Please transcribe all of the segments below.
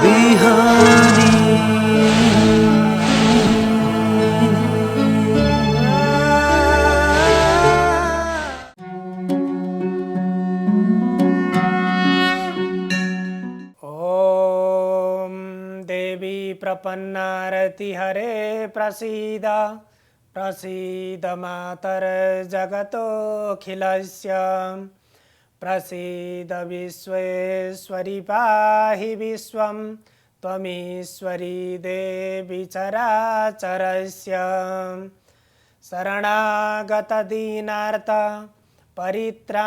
बिहानी। ओम देवी प्रपन्नारति हरे प्रसीद प्रसीद मातर जगतोऽखिलस्य प्रसीद विश्वेश्वरी पाहि विश्वं त्वमीश्वरी देवी चराचरस्य शरणागत दीनार्थ परित्राणपरायणे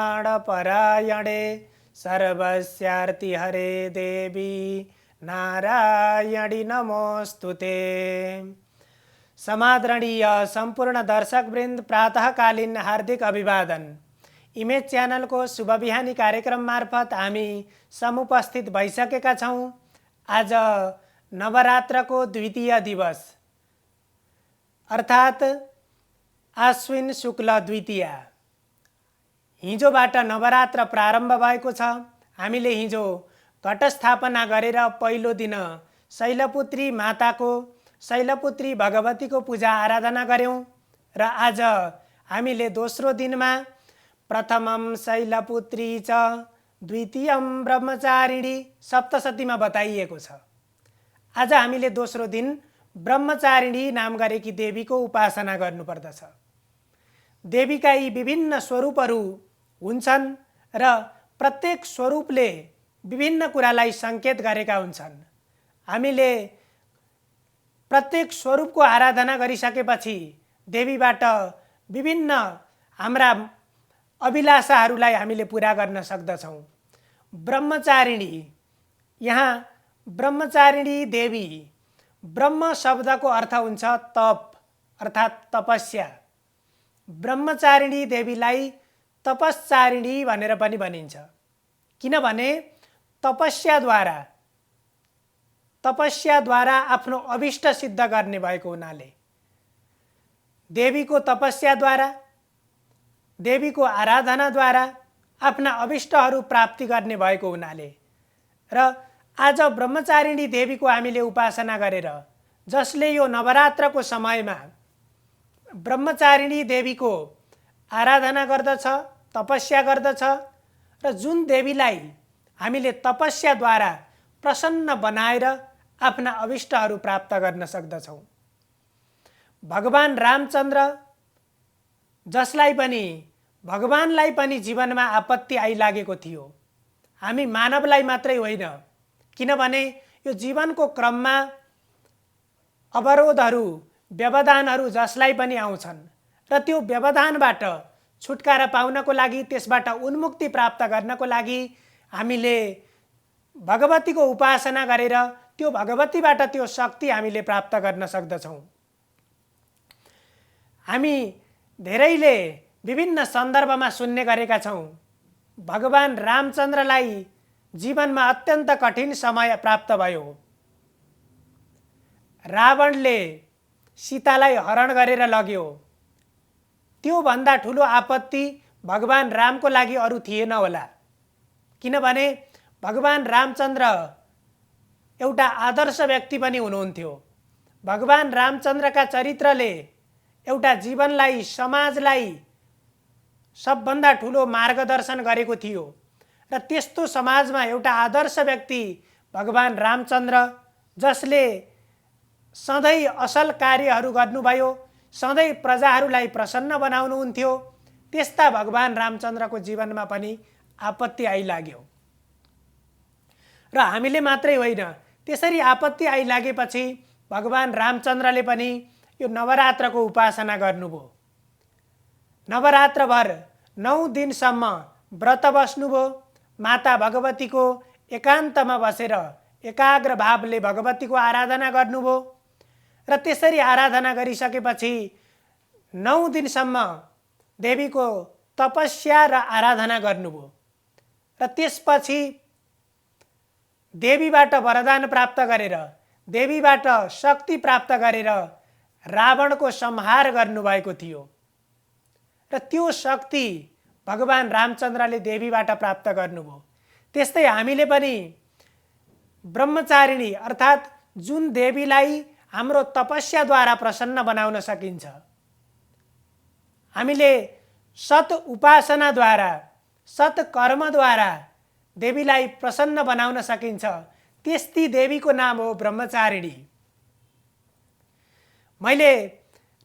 सर्वस्यार्ति हरे देवी नारायणी नमोस्तुते। समादरणीय संपूर्ण दर्शकवृन्द प्रातःकालीन हार्दिक अभिवादन। इमेज च्यानल को शुभ बिहानी कार्यक्रम मार्फत हामी समुपस्थित भइसकेका छौं। आज नवरात्रको द्वितीय दिवस अर्थात् आश्विन शुक्ल द्वितीया। हिजोबाट नवरात्र प्रारम्भ भएको छ। हामीले हिजो घटस्थापना गरेर पहिलो दिन शैलपुत्री माताको शैलपुत्री भगवतीको पूजा आराधना गर्यौं र आज हामीले दोस्रो दिनमा प्रथमं शैलपुत्री च द्वितीयं ब्रह्मचारिणी सप्तशतीमा बताइएको छ। आज हामीले दोस्रो दिन ब्रह्मचारिणी नाम गरेकी देवीको उपासना गर्नुपर्दछ। देवीका यी विभिन्न स्वरूपहरू हुन्छन् र प्रत्येक स्वरूपले विभिन्न कुरालाई संकेत गरेका हुन्छन्। हामीले प्रत्येक स्वरूपको आराधना गरिसकेपछि देवीबाट विभिन्न हाम्रा अभिलाषाहरूलाई हामीले पूरा गर्न सक्दछौँ। ब्रह्मचारिणी, यहाँ ब्रह्मचारिणी देवी, ब्रह्म शब्दको अर्थ हुन्छ तप अर्थात् तपस्या। ब्रह्मचारिणी देवीलाई तपस्चारिणी भनेर पनि भनिन्छ, किनभने तपस्याद्वारा आफ्नो अभिष्ट सिद्ध गर्ने भएको हुनाले, देवीको तपस्याद्वारा देवीको आराधनाद्वारा आफ्ना अभिष्टहरू प्राप्ति गर्ने भएको हुनाले र आज ब्रह्मचारिणी देवीको हामीले उपासना गरेर जसले यो नवरात्रको समयमा ब्रह्मचारिणी देवीको आराधना गर्दछ, तपस्या गर्दछ र जुन देवीलाई हामीले तपस्याद्वारा प्रसन्न बनाएर आफ्ना अभिष्टहरू प्राप्त गर्न सक्दछौँ। भगवान रामचन्द्र भगवानलाई पनि जीवनमा आपत्ति आइलागेको थियो। हामी मानवलाई मात्रै होइन, किनभने यो जीवनको क्रममा अवरोधहरू, व्यवधानहरू जसलाई पनि आउँछन् र त्यो व्यवधानबाट छुटकारा पाउनको लागि, त्यसबाट उन्मुक्ति प्राप्त गर्नको लागि हामीले भगवतीको उपासना गरेर त्यो भगवतीबाट त्यो शक्ति हामीले प्राप्त गर्न सक्दछौँ। हामी धेरैले विभिन्न सन्दर्भमा सुन्ने गरेका छौँ, भगवान रामचन्द्रलाई जीवनमा अत्यन्त कठिन समय प्राप्त भयो। रावणले सीतालाई हरण गरेर लग्यो। त्यो भन्दा ठुलो आपत्ति भगवान रामको लागि अरू थिएन होला, किनभने भगवान रामचन्द्र एउटा आदर्श व्यक्ति पनि हुनुहुन्थ्यो। भगवान रामचन्द्रका चरित्रले एउटा जीवनलाई, समाजलाई सबभन्दा ठुलो मार्गदर्शन गरेको थियो र त्यस्तो समाजमा एउटा आदर्श व्यक्ति भगवान रामचन्द्र, जसले सधैँ असल कार्यहरू गर्नुभयो, सधैँ प्रजाहरूलाई प्रसन्न बनाउनुहुन्थ्यो, त्यस्ता भगवान रामचन्द्रको जीवनमा पनि आपत्ति आइलाग्यो। र हामीले मात्रै होइन, त्यसरी आपत्ति आइलागेपछि भगवान रामचन्द्रले पनि यो नवरात्रको उपासना गर्नुभयो। नवरात्रभर 9 दिनसम्म व्रत बस्नुभयो। माता भगवतीको एकान्तमा बसेर एकाग्र भावले भगवतीको आराधना गर्नुभयो र त्यसरी आराधना गरिसकेपछि 9 दिनसम्म देवीको तपस्या र आराधना गर्नुभयो र त्यसपछि देवीबाट वरदान प्राप्त गरेर, देवीबाट शक्ति प्राप्त गरेर रावणको संहार गर्नुभएको थियो र त्यो शक्ति भगवान रामचन्द्रले देवीबाट प्राप्त गर्नुभयो। त्यस्तै हामीले पनि ब्रह्मचारिणी अर्थात् जुन देवीलाई हाम्रो तपस्याद्वारा प्रसन्न बनाउन सकिन्छ, हामीले सत उपासनाद्वारा सत कर्मद्वारा देवीलाई प्रसन्न बनाउन सकिन्छ, त्यस्ती देवीको नाम हो ब्रह्मचारिणी। मैले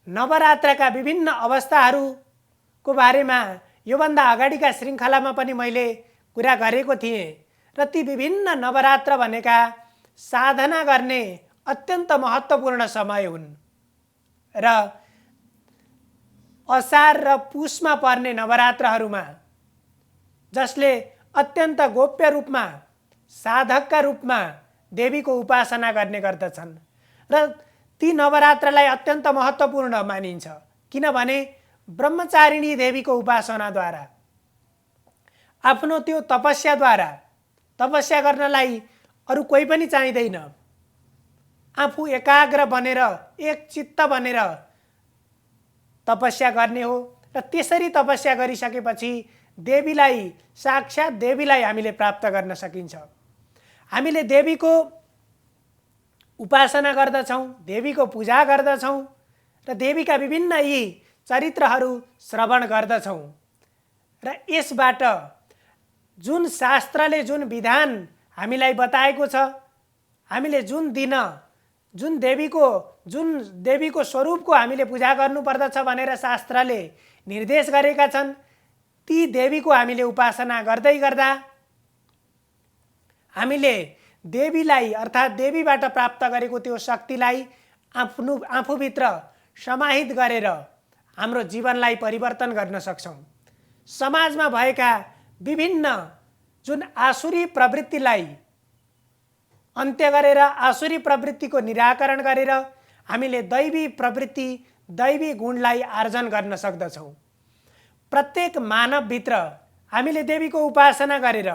नवरात्रका विभिन्न अवस्थाहरूको बारेमा योभन्दा अगाडिका श्रृङ्खलामा पनि मैले कुरा गरेको थिएँ र ती विभिन्न नवरात्र भनेका साधना गर्ने अत्यन्त महत्त्वपूर्ण समय हुन् र असार र पुसमा पर्ने नवरात्रहरूमा जसले अत्यन्त गोप्य रूपमा साधकका रूपमा देवीको उपासना गर्ने गर्दछन् र ती नवरात्रलाई अत्यन्त महत्त्वपूर्ण मानिन्छ, किनभने ब्रह्मचारिणी देवीको उपासनाद्वारा आफ्नो त्यो तपस्याद्वारा, तपस्या गर्नलाई अरू कोही पनि चाहिँदैन, आफू एकाग्र बनेर एक चित्त बनेर तपस्या गर्ने हो र त्यसरी तपस्या गरिसकेपछि देवीलाई, साक्षात् देवीलाई हामीले प्राप्त गर्न सकिन्छ। हामीले देवीको उपासना गर्दछौँ, देवीको पूजा गर्दछौँ र देवीका विभिन्न यी चरित्रहरू श्रवण गर्दछौँ र यसबाट जुन शास्त्रले जुन विधान हामीलाई बताएको छ, हामीले जुन दिन जुन देवीको स्वरूपको हामीले पूजा गर्नुपर्दछ भनेर शास्त्रले निर्देश गरेका छन्, ती देवीको हामीले उपासना गर्दै गर्दा हामीले देवीलाई अर्थात् देवीबाट प्राप्त गरेको त्यो शक्तिलाई आफूभित्र समाहित गरेर हाम्रो जीवनलाई परिवर्तन गर्न सक्छौँ। समाजमा भएका विभिन्न जुन आसुरी प्रवृत्तिलाई अन्त्य गरेर, आसुरी प्रवृत्तिको निराकरण गरेर हामीले दैवी प्रवृत्ति, दैवी गुणलाई आर्जन गर्न सक्दछौँ। प्रत्येक मानवभित्र हामीले देवीको उपासना गरेर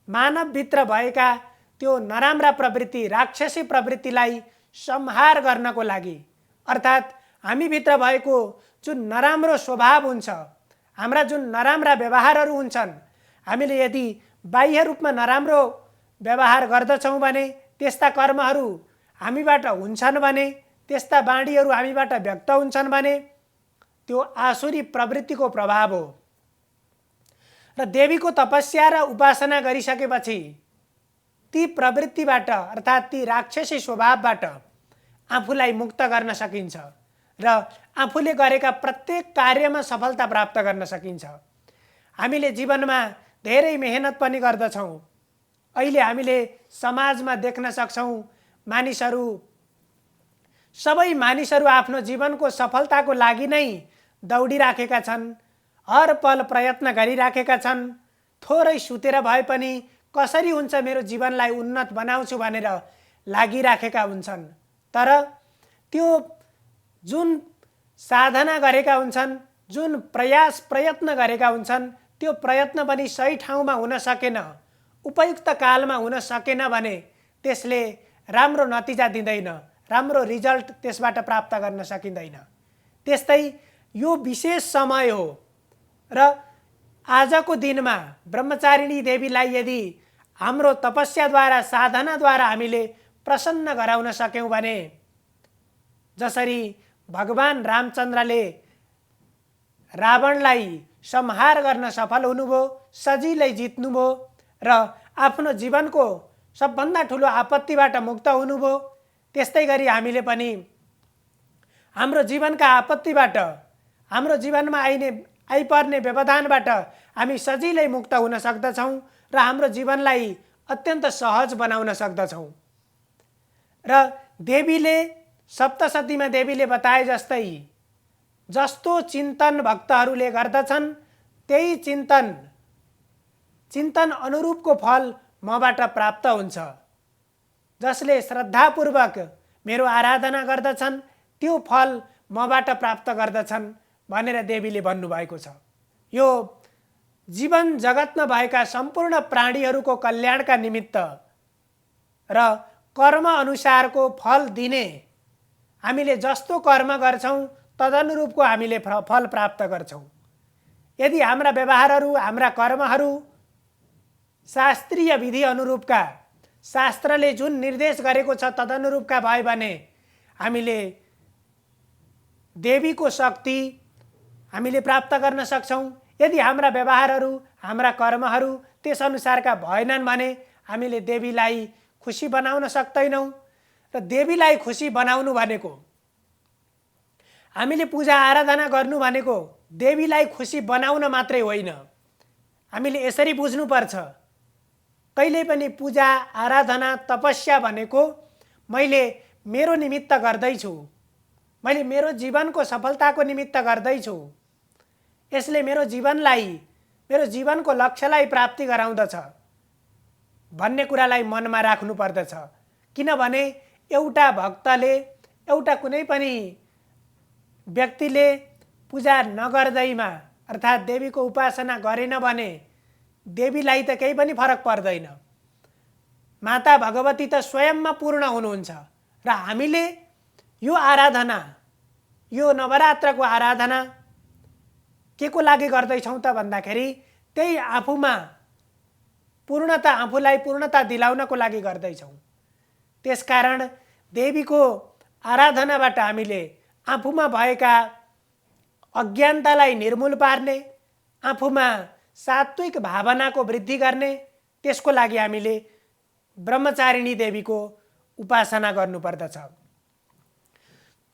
मानवभित्र भएका त्यो नराम्रा प्रवृत्ति, राक्षसी प्रवृत्तिलाई संहार गर्नको लागि अर्थात् हामीभित्र भएको जुन नराम्रो स्वभाव हुन्छ, हाम्रा जुन नराम्रा व्यवहारहरू हुन्छन्, हामीले यदि बाह्य रूपमा नराम्रो व्यवहार गर्दछौँ भने, त्यस्ता कर्महरू हामीबाट हुन्छन् भने, त्यस्ता बाणीहरू हामीबाट व्यक्त हुन्छन् भने त्यो आसुरी प्रवृत्तिको प्रभाव हो। र देवीको तपस्या र उपासना गरिसकेपछि ती प्रवृत्तिबाट अर्थात् ती राक्षसी स्वभावबाट आफूलाई मुक्त गर्न सकिन्छ र आफूले गरेका प्रत्येक कार्यमा सफलता प्राप्त गर्न सकिन्छ। हामीले जीवनमा धेरै मेहनत पनि गर्दछौँ। अहिले हामीले समाजमा देख्न सक्छौँ, सबै मानिसहरू आफ्नो जीवनको सफलताको लागि नै दौडिराखेका छन्, हर पल प्रयत्न गरिराखेका छन्। थोरै सुतेर भए पनि कसरी हुन्छ मेरो जीवनलाई उन्नत बनाउँछु भनेर लागिराखेका हुन्छन्। तर त्यो जुन साधना गरेका हुन्छन्, जुन प्रयत्न गरेका हुन्छन्, त्यो प्रयत्न पनि सही ठाउँमा हुन सकेन, उपयुक्त कालमा हुन सकेन भने त्यसले राम्रो नतिजा दिँदैन, राम्रो रिजल्ट त्यसबाट प्राप्त गर्न सकिँदैन। त्यस्तै यो विशेष समय हो र आजको दिनमा ब्रह्मचारिणी देवीलाई यदि हाम्रो तपस्याद्वारा, साधनाद्वारा हामीले प्रसन्न गराउन सक्यौँ भने, जसरी भगवान रामचन्द्रले रावणलाई संहार गर्न सफल हुनुभयो, सजिलै जित्नुभयो र आफ्नो जीवनको सबभन्दा ठुलो आपत्तिबाट मुक्त हुनुभयो, त्यस्तै गरी हामीले पनि हाम्रो जीवनका आपत्तिबाट, हाम्रो जीवनमा आइपर्ने व्यवधानबाट हामी सजिलै मुक्त हुन सक्दछौँ र हाम्रो जीवनलाई अत्यन्त सहज बनाउन सक्दछौँ। र देवीले, सप्तशतीमा देवीले बताए जस्तै जस्तो चिन्तन भक्तहरूले गर्दछन् त्यही चिन्तन अनुरूपको फल मबाट प्राप्त हुन्छ। जसले श्रद्धापूर्वक मेरो आराधना गर्दछन् त्यो फल मबाट प्राप्त गर्दछन् भनेर देवीले भन्नुभएको छ। यो जीवन जगतमा भएका सम्पूर्ण प्राणीहरूको कल्याणका निमित्त र कर्म अनुसारको फल दिने, हामीले जस्तो कर्म गर्छौँ तदनुरूपको हामीले फल प्राप्त गर्छौँ। यदि हाम्रा व्यवहारहरू, हाम्रा कर्महरू शास्त्रीय विधि अनुरूपका, शास्त्रले जुन निर्देश गरेको छ तदनुरूपका भयो भने हामीले देवीको शक्ति हामीले प्राप्त गर्न सक्छौँ। यदि हाम्रा व्यवहारहरू हाम्रा कर्महरू त्यस अनुसारका भएनन् भने हामीले देवीलाई खुसी बनाउन सक्दैनौँ। र देवीलाई खुसी बनाउनु भनेको, हामीले पूजा आराधना गर्नु भनेको देवीलाई खुसी बनाउन मात्रै होइन। हामीले यसरी बुझ्नुपर्छ, कहिले पनि पूजा आराधना तपस्या भनेको मैले मेरो निमित्त गर्दैछु, मैले मेरो जीवनको सफलताको निमित्त गर्दैछु, यसले मेरो जीवनलाई मेरो जीवनको लक्ष्यलाई प्राप्ति गराउँदछ भन्ने कुरालाई मनमा राख्नु पर्दछ। किनभने एउटा भक्तले एउटा कुनै पनि व्यक्तिले पूजा नगर्दैमा अर्थात् देवीको उपासना गरेन भने देवीलाई त केही पनि फरक पर्दैन। माता भगवती त स्वयंमा पूर्ण हुनुहुन्छ र हामीले यो आराधना, यो नवरात्रको आराधना के को लागि गर्दैछौँ त भन्दाखेरि त्यही आफूमा पूर्णता, आफूलाई पूर्णता दिलाउनको लागि गर्दैछौँ। त्यसकारण देवीको आराधनाबाट हामीले आफूमा भएका अज्ञानतालाई निर्मूल पार्ने, आफूमा सात्विक भावनाको वृद्धि गर्ने, त्यसको लागि हामीले ब्रह्मचारिणी देवीको उपासना गर्नुपर्दछ।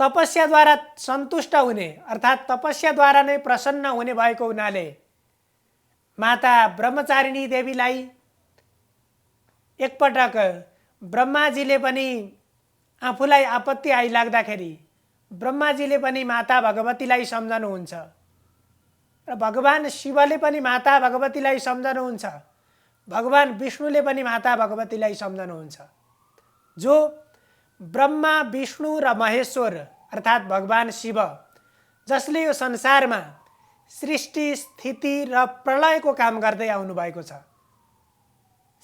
तपस्याद्वारा सन्तुष्ट हुने अर्थात् तपस्याद्वारा नै प्रसन्न हुने भएको हुनाले माता ब्रह्मचारिणी देवीलाई एकपटक ब्रह्माजीले पनि आफूलाई आपत्ति आइलाग्दाखेरि ब्रह्माजीले पनि माता भगवतीलाई सम्झनुहुन्छ र भगवान शिवले पनि माता भगवतीलाई सम्झनुहुन्छ, भगवान विष्णुले पनि माता भगवतीलाई सम्झनुहुन्छ। जो ब्रह्मा विष्णु र महेश्वर अर्थात् भगवान शिव जसले यो संसारमा सृष्टि स्थिति र प्रलयको काम गर्दै आउनु भएको छ,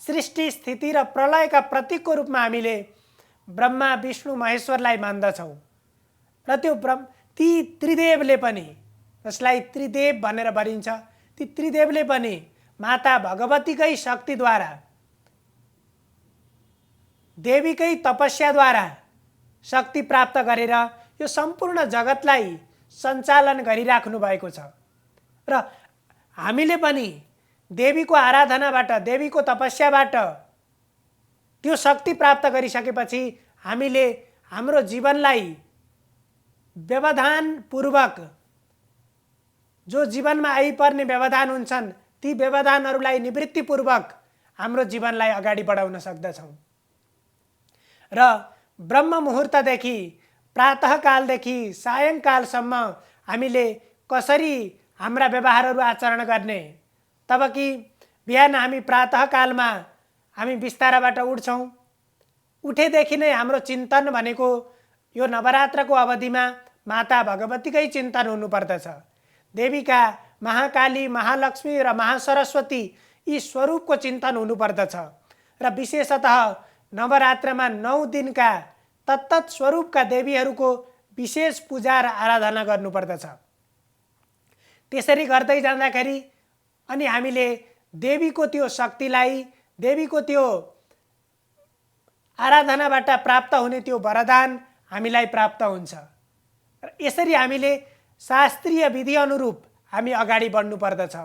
सृष्टि स्थिति र प्रलयका प्रतीकको रूपमा हामीले ब्रह्मा विष्णु महेश्वरलाई मान्दछौँ। र त्यो ती त्रिदेवले पनि, जसलाई त्रिदेव भनेर भनिन्छ, ती त्रिदेवले पनि माता भगवतीकै शक्तिद्वारा, देवीकै तपस्याद्वारा शक्ति प्राप्त गरेर यो सम्पूर्ण जगतलाई सञ्चालन गरिराख्नु भएको छ। र हामीले पनि देवीको आराधनाबाट, देवीको तपस्याबाट त्यो शक्ति प्राप्त गरिसकेपछि हामीले हाम्रो जीवनलाई व्यवधानपूर्वक, जो जीवनमा आइपर्ने व्यवधान हुन्छन् ती व्यवधानहरूलाई निवृत्तिपूर्वक हाम्रो जीवनलाई अगाडि बढाउन सक्दछौँ। र ब्रह्म मुहुर्तदेखि प्रातःकालदेखि सायङ्कालसम्म हामीले कसरी हाम्रा व्यवहारहरू आचरण गर्ने, तब कि बिहान हामी प्रातःकालमा हामी बिस्ताराबाट उठ्छौँ, उठेदेखि नै हाम्रो चिन्तन भनेको यो नवरात्रको अवधिमा माता भगवतीकै चिन्तन हुनुपर्दछ। देवीका महाकाली, महालक्ष्मी र महासरस्वती यी स्वरूपको चिन्तन हुनुपर्दछ। र विशेषतः नवरात्रमा 9 दिनका तत्तत् स्वरूपका देवीहरूको विशेष पूजा र आराधना गर्नुपर्दछ। त्यसरी गर्दै जाँदाखेरि अनि हामीले देवीको त्यो शक्तिलाई, देवीको त्यो आराधनाबाट प्राप्त हुने त्यो वरदान हामीलाई प्राप्त हुन्छ। यसरी हामीले शास्त्रीय विधि अनुरूप हामी अगाडि बढ्नु पर्दछ।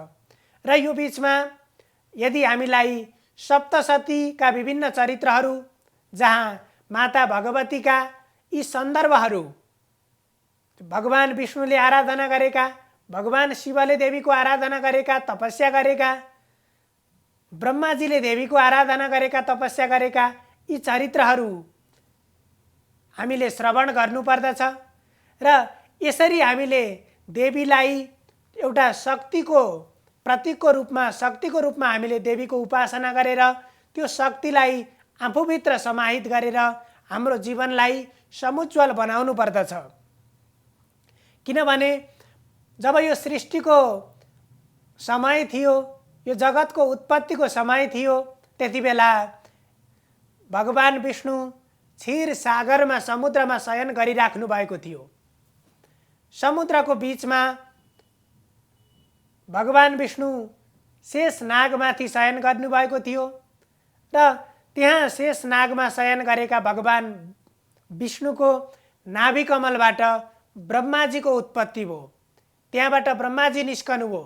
र यो बीचमा यदि हामीलाई सप्तशतीका विभिन्न चरित्रहरू, जहाँ माता भगवतीका यी सन्दर्भहरू, भगवान विष्णुले आराधना गरेका, भगवान शिवले देवीको आराधना गरेका, तपस्या गरेका, ब्रह्माजीले देवीको आराधना गरेका, तपस्या गरेका यी चरित्रहरू हामीले श्रवण गर्नुपर्दछ। र यसरी हामीले देवीलाई एउटा शक्तिको प्रतीकको रूपमा, शक्तिको रूपमा हामीले देवीको उपासना गरेर त्यो शक्तिलाई आफूभित्र समाहित गरेर हाम्रो जीवनलाई समुज्वल बनाउनु पर्दछ। किनभने जब यो सृष्टिको समय थियो, यो जगतको उत्पत्तिको समय थियो, त्यति बेला भगवान विष्णु क्षीर सागरमा, समुद्रमा शयन गरिराख्नु भएको थियो। समुद्रको बीचमा भगवान विष्णु शेष नागमाथि शयन गर्नुभएको थियो र त्यहाँ शेष नागमा शयन गरेका भगवान विष्णुको नाभि कमलबाट ब्रह्माजीको उत्पत्ति भयो। त्यहाँबाट ब्रह्माजी निस्कनु भयो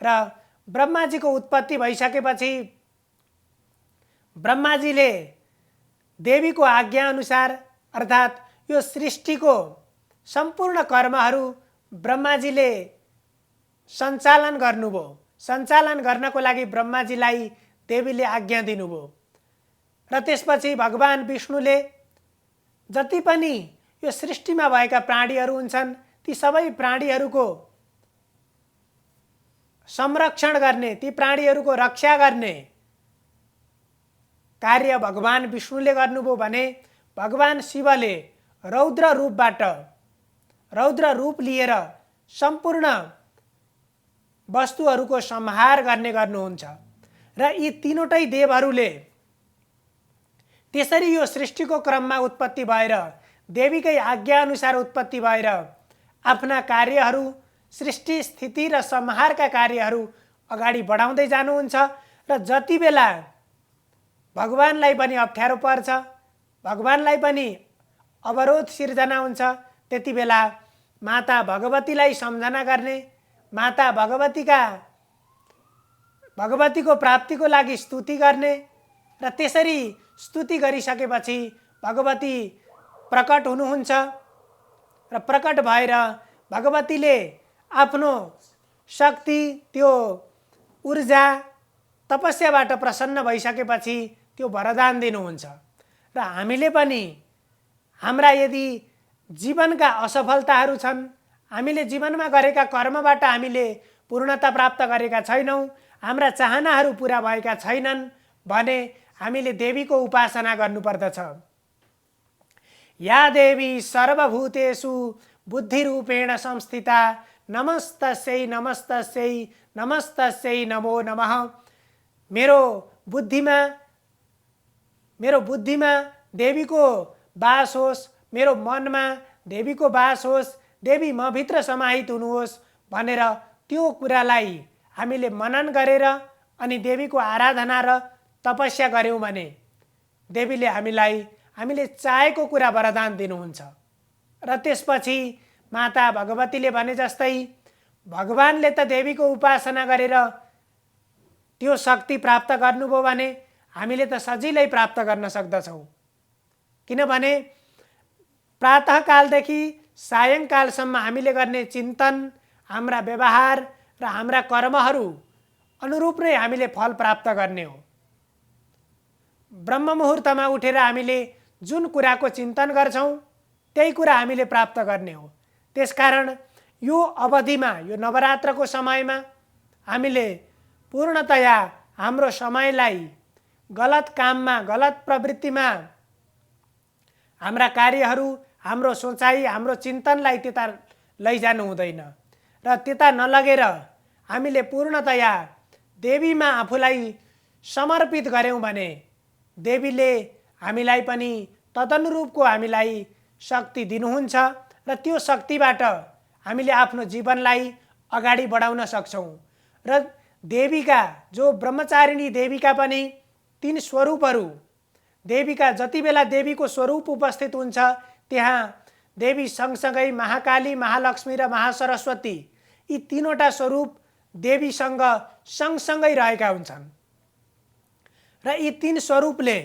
र ब्रह्माजीको उत्पत्ति भइसकेपछि ब्रह्माजीले देवीको आज्ञा अनुसार अर्थात् यो सृष्टिको सम्पूर्ण कर्महरू ब्रह्माजीले सञ्चालन गर्नुभयो। सञ्चालन गर्नको लागि ब्रह्माजीलाई देवीले आज्ञा दिनुभयो र त्यसपछि भगवान विष्णुले जति पनि यो सृष्टिमा भएका प्राणीहरू हुन्छन् ती सबै प्राणीहरूको संरक्षण गर्ने, ती प्राणीहरूको रक्षा गर्ने कार्य भगवान विष्णुले गर्नुभयो भने भगवान शिवले रौद्र रूप लिएर सम्पूर्ण वस्तुहरूको संहार गर्ने गर्नुहुन्छ र यी तीनवटै देवहरूले त्यसरी यो सृष्टिको क्रममा उत्पत्ति भएर देवीकै आज्ञा अनुसार उत्पत्ति भएर आफ्ना कार्यहरू सृष्टि स्थिति र संहारका कार्यहरू अगाडि बढाउँदै जानुहुन्छ र जति बेला भगवानलाई पनि अप्ठ्यारो पर्छ, भगवानलाई पनि अवरोध सिर्जना हुन्छ, त्यति बेला माता भगवतीलाई सम्झना गर्ने, माता भगवतीको प्राप्तिको लागि स्तुति गर्ने र त्यसरी स्तुति गरिसकेपछि भगवती प्रकट हुनुहुन्छ र प्रकट भएर भगवतीले आफ्नो शक्ति, त्यो ऊर्जा, तपस्याबाट प्रसन्न भइसकेपछि त्यो वरदान दिनुहुन्छ र हामीले पनि हाम्रा यदि जीवनका असफलताहरू छन्, हामीले जीवनमा गरेका कर्मबाट हामीले पूर्णता प्राप्त गरेका छैनौँ, हाम्रा चाहनाहरू पूरा भएका छैनन् भने हामीले देवीको उपासना गर्नुपर्दछ। या देवी सर्वभूतेषु बुद्धिरूपेण संस्थिता नमस्तस्यै नमस्तस्यै नमस्तस्यै नमो नमः। मेरो बुद्धिमा देवीको वास होस्, मेरो मनमा देवीको वास होस्, देवी म भित्र समाहित हुनुहोस् भनेर त्यो कुरालाई हामीले मनन गरेर अनि देवीको आराधना र तपस्या गर्यौं भने देवीले हामीले चाहेको कुरा वरदान दिनुहुन्छ र त्यसपछि माता भगवतीले भने जस्तै भगवानले त देवीको उपासना गरेर त्यो शक्ति प्राप्त गर्नुभयो भने हामीले त सजिलै प्राप्त गर्न सक्दछौँ। किनभने प्रातःकालदेखि सायंकालसम्म हामीले गर्ने चिन्तन, हाम्रा व्यवहार र हाम्रा कर्महरू अनुरूप नै हामीले फल प्राप्त गर्ने हो। ब्रह्म मुहुर्तमा उठेर हामीले जुन कुराको चिन्तन गर्छौँ त्यही कुरा हामीले प्राप्त गर्ने हो। त्यसकारण यो अवधिमा, यो नवरात्रको समयमा हामीले पूर्णतया हाम्रो समयलाई गलत काममा, गलत प्रवृत्तिमा, हाम्रा कार्यहरू, हाम्रो सोचाइ, हाम्रो चिन्तनलाई त्यता लैजानु हुँदैन र त्यता नलगेर हामीले पूर्णतया देवीमा आफूलाई समर्पित गर्यौं भने देवीले हामीलाई पनि तदनुरूपको हामीलाई शक्ति दिनुहुन्छ र त्यो शक्तिबाट हामीले आफ्नो जीवनलाई अगाडि बढाउन सक्छौं। र देवीका जो ब्रह्मचारिणी देवीका पनि तीन स्वरूपहरू, देवीका जति बेला देवीको स्वरूप उपस्थित हुन्छ त्यहाँ देवी सँगसँगै महाकाली, महालक्ष्मी र महासरस्वती यी तीनवटा स्वरूप देवीसँग सँगसँगै रहेका हुन्छन् र यी तीन स्वरूपले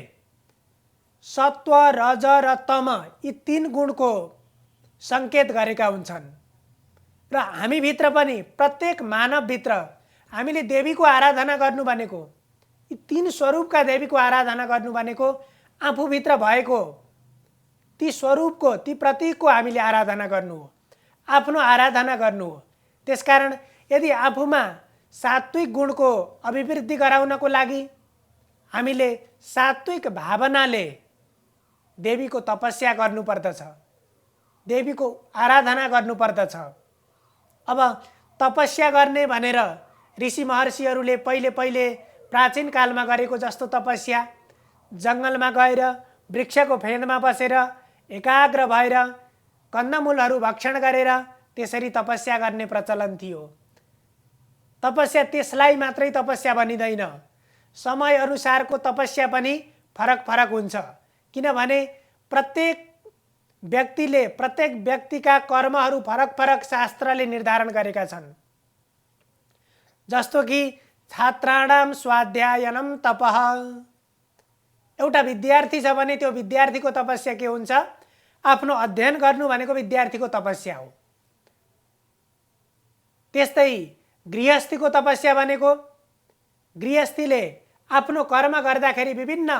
सत्व, रज र तम यी तीन गुणको संकेत गरेका हुन्छन् र हामीभित्र पनि प्रत्येक मानवभित्र हामीले देवीको आराधना गर्नु भनेको, यी तीन स्वरूपका देवीको आराधना गर्नु भनेको आफूभित्र भएको ती स्वरूपको, ती प्रतीकको हामीले आराधना गर्नु हो, आफ्नो आराधना गर्नु हो। त्यसकारण यदि आफूमा सात्विक गुणको अभिवृद्धि गराउनको लागि हामीले सात्विक भावनाले देवीको तपस्या गर्नुपर्दछ, देवीको आराधना गर्नुपर्दछ। अब तपस्या गर्ने भनेर ऋषि महर्षिहरूले पहिले प्राचीन कालमा गरेको जस्तो तपस्या जङ्गलमा गएर वृक्षको फेदमा बसेर एकाग्र भएर कन्दमूलहरू भक्षण गरेर त्यसरी तपस्या गर्ने प्रचलन थियो। तपस्या त्यसलाई मात्रै तपस्या भनिँदैन, समय अनुसारको तपस्या पनि फरक फरक हुन्छ। किनभने प्रत्येक व्यक्तिका कर्महरू फरक फरक शास्त्रले निर्धारण गरेका छन्। जस्तो कि छात्राणाम स्वाध्यायनम तपः, एउटा विद्यार्थी छ भने त्यो विद्यार्थीको तपस्या के हुन्छ? आफ्नो अध्ययन गर्नु भनेको विद्यार्थीको तपस्या हो। त्यस्तै गृहस्थीको तपस्या भनेको गृहस्थीले आफ्नो कर्म गर्दाखेरि विभिन्न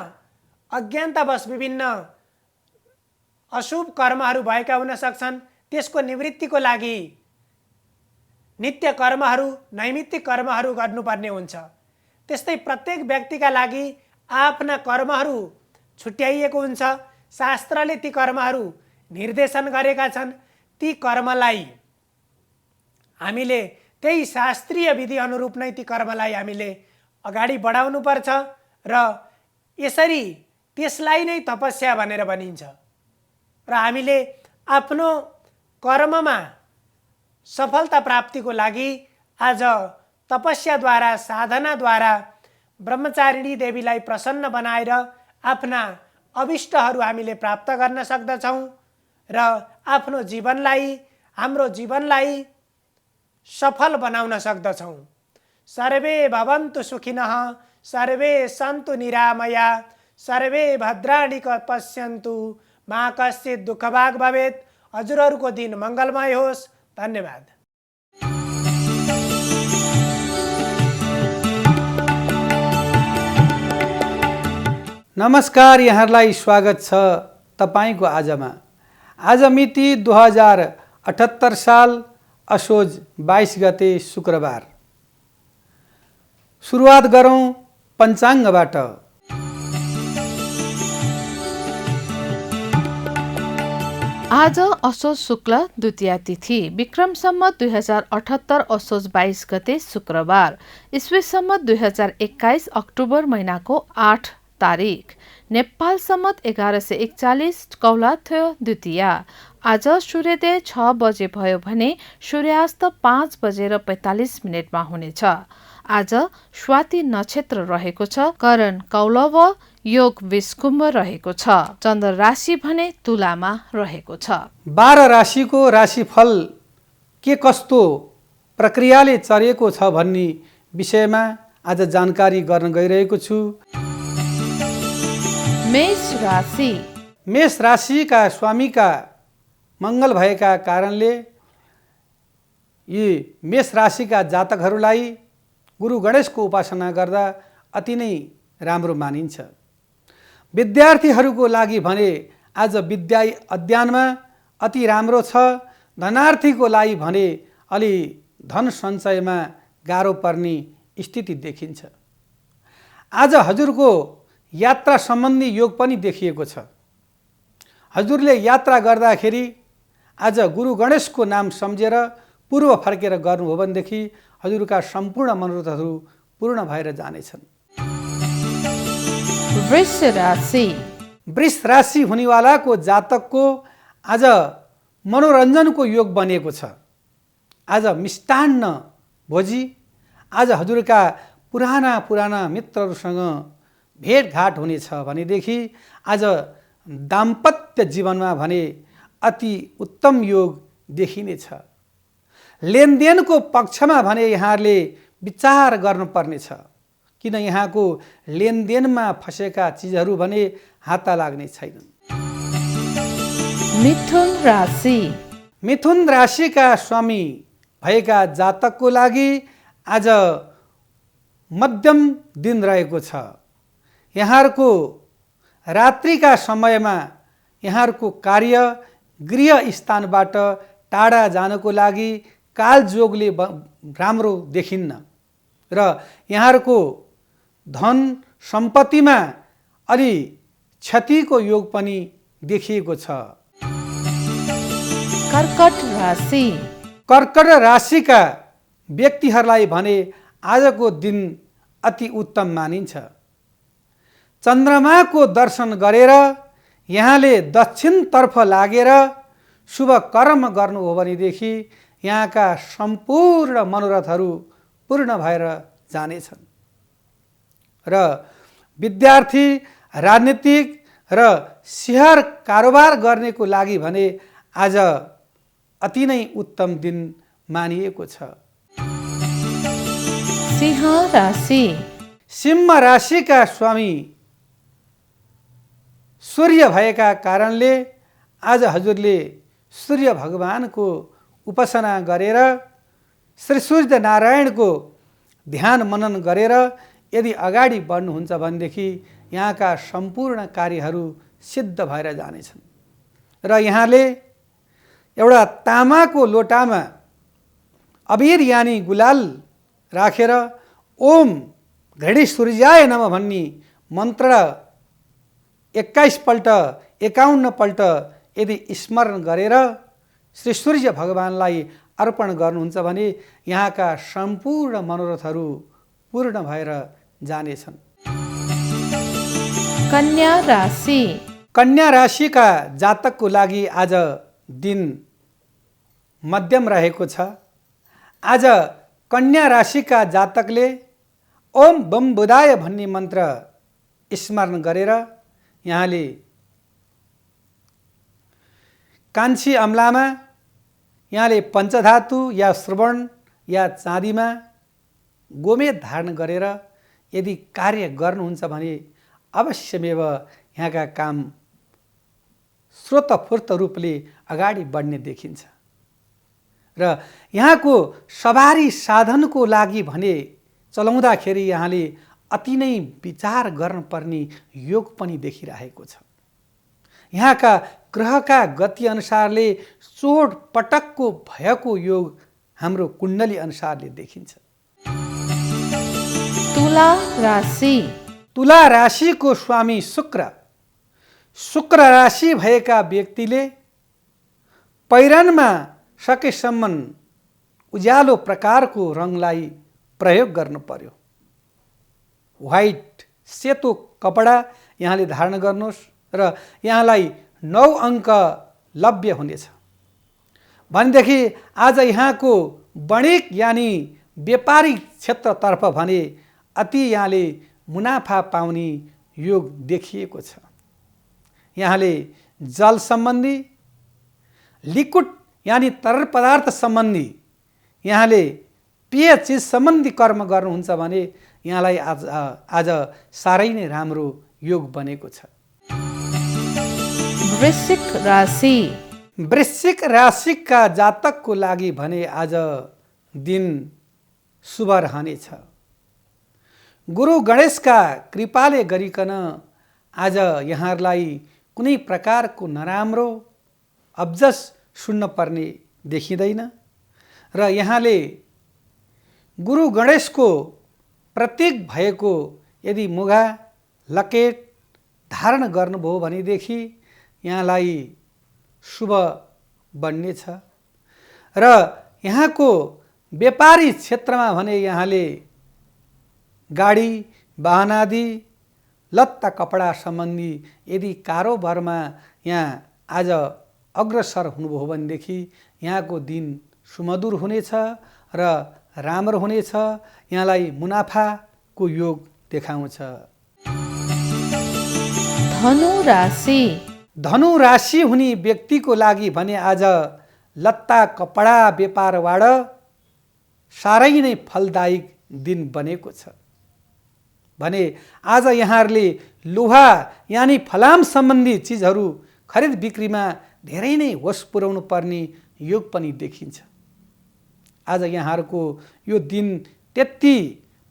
अज्ञानतावश विभिन्न अशुभ कर्महरू भएका हुन सक्छन्, त्यसको निवृत्तिको लागि नित्य कर्महरू नैमित्तिक कर्महरू गर्नुपर्ने हुन्छ। त्यस्तै प्रत्येक व्यक्तिका लागि आफ्ना कर्महरू छुट्याइएको हुन्छ। शास्त्रले ती कर्महरू निर्देशन गरेका छन्। ती कर्मलाई हामीले त्यही शास्त्रीय विधि अनुरूप नै ती कर्मलाई हामीले अगाडि बढाउनुपर्छ र यसरी त्यसलाई नै तपस्या भनेर भनिन्छ। र हामीले आफ्नो कर्ममा सफलता प्राप्तिको लागि आज तपस्याद्वारा साधनाद्वारा ब्रह्मचारिणी देवीलाई प्रसन्न बनाएर आफ्ना अभिष्टहरू हामीले प्राप्त गर्न सक्दछौँ र आफ्नो जीवनलाई हाम्रो जीवनलाई सफल बनाउन सक्दछौँ। सर्वे भवन्तु सुखिनः, सर्वे सन्तु निरामया, सर्वे भद्राणि पश्यन्तु, मा कश्चित् दुःखभाग् भवेत्। हजुरहरूको दिन मङ्गलमय होस्। धन्यवाद। नमस्कार, यहाँहरूलाई स्वागत छ तपाईको आजमा। आज मिति 2078 साल असोज 22 गते शुक्रबार। सुरुवात गरौँ पञ्चाङ्गबाट। आज असोज शुक्ल द्वितीया तिथि, विक्रम सम्मत 2078 असोज 22 गते शुक्रबार, ईस्वी सम्मत 2021 अक्टोबर महिनाको 8 तारिक, नेपाल सम्मत 1141 कौलाथ्य द्वितीया। आज सूर्योदय 6 बजे भयो भने सूर्यास्त 5 बजेर 45 मिनटमा हुनेछ। आज स्वाति नक्षत्र रहेको छ। करण कौलव, योग विषकुम्भ रहेको छ। चन्द्र राशि भने तुलामा रहेको छ। 12 राशिको राशिफल के कस्तो प्रक्रियाले चलेको छ भन्ने विषयमा आज जानकारी गर्न गइरहेको छु। मेष राशि। मेष राशिका स्वामीका मङ्गल भएका कारणले यी मेष राशिका जातकहरूलाई गुरु गणेशको उपासना गर्दा अति नै राम्रो मानिन्छ। विद्यार्थीहरूको लागि भने आज विद्या अध्ययनमा अति राम्रो छ। धनार्थीको लागि भने अलि धन सञ्चयमा गाह्रो पर्ने स्थिति देखिन्छ। आज हजुरको यात्रा सम्बन्धी योग पनि देखिएको छ। हजुरले यात्रा गर्दाखेरि आज गुरु गणेशको नाम सम्झेर पूर्व फर्केर गर्नुभयो भनेदेखि हजुरका सम्पूर्ण मनोरथहरू पूर्ण भएर जानेछन्। वृष राशि। वृष राशि हुनेवालाको जातकको आज मनोरञ्जनको योग बनेको छ। आज मिष्टान्न भोजी, आज हजुरका पुराना मित्रहरूसँग भेटघाट हुनेछ भनेदेखि आज दाम्पत्य जीवनमा भने अति उत्तम योग देखिनेछ। लेनदेनको पक्षमा भने यहाँहरूले विचार गर्नुपर्नेछ, किन यहाँको लेनदेनमा फसेका चिजहरू भने हाता लाग्ने छैनन्। मिथुन राशि। मिथुन राशिका स्वामी भएका जातकको लागि आज मध्यम दिन रहेको छ। यहाँहरूको रात्रिका समयमा यहाँहरूको कार्य गृह स्थानबाट टाढा जानको लागि कालजोगले राम्रो देखिन्न र यहाँहरूको धन सम्पत्तिमा अलि क्षतिको योग पनि देखिएको छ। कर्कट राशि। कर्कट राशिका व्यक्तिहरूलाई भने आजको दिन अति उत्तम मानिन्छ। चन्द्रमाको दर्शन गरेर यहाँले दक्षिणतर्फ लागेर शुभ कर्म गर्नुभयो भनेदेखि यहाँका सम्पूर्ण मनोरथहरू पूर्ण भएर जानेछन्। र विद्यार्थी राजनीतिक र सेयर कारोबार गर्नेको लागि भने आज अति नै उत्तम दिन मानिएको छ। सिंह राशि। सिंह राशिका स्वामी सूर्य भएका कारणले आज हजुरले सूर्य भगवानको उपासना गरेर श्री सूर्य नारायणको ध्यान मनन गरेर यदि अगाडि बढ्नुहुन्छ भनेदेखि यहाँका सम्पूर्ण कार्यहरू सिद्ध भएर जानेछन्। र यहाँले एउटा तामाको लोटामा अबिर यानी गुलाल राखेर ओम घृणी सूर्याय नमः भन्ने मन्त्र 21 पल्ट 51 पल्ट यदि स्मरण गरेर श्री सूर्य भगवानलाई अर्पण गर्नुहुन्छ भने यहाँका सम्पूर्ण मनोरथहरू पूर्ण भएर जानेछन्। कन्या राशि। कन्या राशिका जातकको लागि आज दिन मध्यम रहेको छ। आज कन्या राशिका जातकले ओम बम बुधाय भन्ने मन्त्र स्मरण गरेर यहाँले कान्छी अम्लामा यहाँले पञ्चधातु या श्रवण या चाँदीमा गोमेद धारण गरेर यदि कार्य गर्नुहुन्छ भने अवश्यमेव यहाँका काम स्रोतफूर्त रूपले अगाडि बढ्ने देखिन्छ। र यहाँको सवारी साधनको लागि भने चलाउँदाखेरि यहाँले अति नै विचार गर्नुपर्ने योग पनि देखिरहेको छ। यहाँका ग्रहका गति अनुसारले चोट पटकको भएको योग हाम्रो कुण्डली अनुसारले देखिन्छ। तुला राशि। तुला राशिको स्वामी शुक्र। शुक्र राशि भएका व्यक्तिले पहिरनमा सकेसम्म उज्यालो प्रकारको रङलाई प्रयोग गर्नु पर्यो। व्हाइट सेतो कपडा यहाँले धारण गर्नुहोस् र यहाँलाई 9 अङ्क लभ्य हुनेछ। भनेदेखि आज यहाँको वणिक यानी व्यापारिक क्षेत्रतर्फ भने अति यहाँले मुनाफा पाउने योग देखिएको छ। यहाँले जल सम्बन्धी लिक्विड यानी तरल पदार्थ सम्बन्धी यहाँले पेय चिज सम्बन्धी कर्म गर्नुहुन्छ भने यहाँलाई आज साह्रै नै राम्रो योग बनेको छ। वृश्चिक राशि। वृश्चिक राशिका जातकको लागि भने आज दिन शुभ रहनेछ। गुरु गणेशका कृपाले गरिकन आज यहाँहरूलाई कुनै प्रकारको नराम्रो अब्जस सुन्न पर्ने देखिँदैन र यहाँले गुरु गणेशको प्रतीक भएको यदि मुगा लकेट धारण गर्नुभयो भनेदेखि यहाँलाई शुभ बन्नेछ। र यहाँको व्यापारी क्षेत्रमा भने यहाँले गाडी वाहन आदि लत्ता कपडा सम्बन्धी यदि कारोबारमा यहाँ आज अग्रसर हुनुभयो भनेदेखि यहाँको दिन सुमधुर हुनेछ र राम्रो हुनेछ। यहाँलाई मुनाफाको योग देखाउँछ। धनु राशि। धनु राशि हुने व्यक्तिको लागि भने आज लत्ता कपडा व्यापारबाट साह्रै नै फलदायक दिन बनेको छ। भने आज यहाँहरूले लोहा यानी फलाम सम्बन्धी चिजहरू खरिद बिक्रीमा धेरै नै होस पुर्याउनु पर्ने योग पनि देखिन्छ। आज यहाँहरूको यो दिन त्यति